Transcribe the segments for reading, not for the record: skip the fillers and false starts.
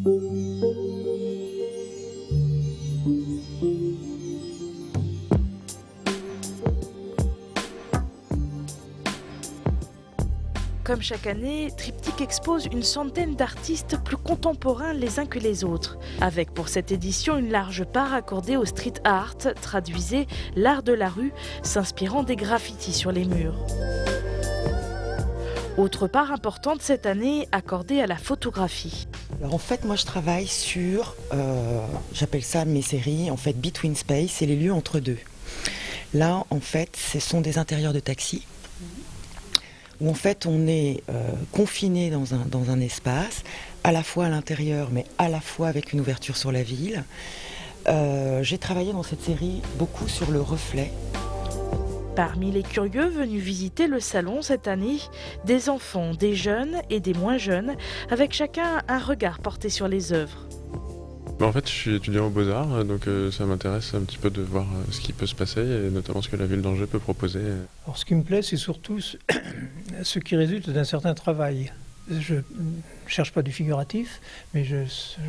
Comme chaque année, Triptyque expose une centaine d'artistes plus contemporains les uns que les autres, avec pour cette édition une large part accordée au street art, traduisez l'art de la rue, s'inspirant des graffitis sur les murs. Autre part importante cette année accordée à la photographie. Alors en fait, moi je travaille sur, j'appelle ça mes séries, en fait Between Space, c'est les lieux entre deux. Là, en fait, ce sont des intérieurs de taxi, où en fait on est confiné dans un espace, à la fois à l'intérieur, mais à la fois avec une ouverture sur la ville. J'ai travaillé dans cette série beaucoup sur le reflet. Parmi les curieux venus visiter le salon cette année, des enfants, des jeunes et des moins jeunes, avec chacun un regard porté sur les œuvres. En fait, je suis étudiant aux Beaux-Arts, donc ça m'intéresse un petit peu de voir ce qui peut se passer, et notamment ce que la ville d'Angers peut proposer. Alors, ce qui me plaît, c'est surtout ce qui résulte d'un certain travail. Je ne cherche pas du figuratif, mais je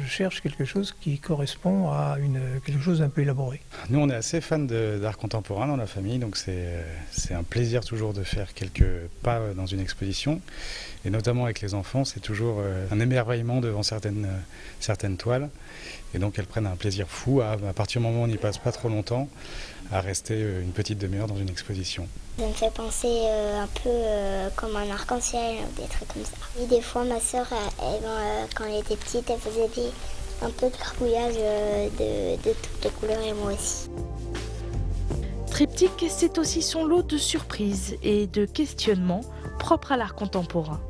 cherche quelque chose qui correspond à quelque chose d'un peu élaboré. Nous, on est assez fans d'art contemporain dans la famille, donc c'est un plaisir toujours de faire quelques pas dans une exposition. Et notamment avec les enfants, c'est toujours un émerveillement devant certaines toiles. Et donc elles prennent un plaisir fou, à partir du moment où on n'y passe pas trop longtemps, à rester une petite demi-heure dans une exposition. Ça me fait penser un peu comme un arc-en-ciel, des trucs comme ça. Et des fois, ma sœur, quand elle était petite, elle faisait un peu de crapouillage de toutes les couleurs, et moi aussi. Triptyque, c'est aussi son lot de surprises et de questionnements propres à l'art contemporain.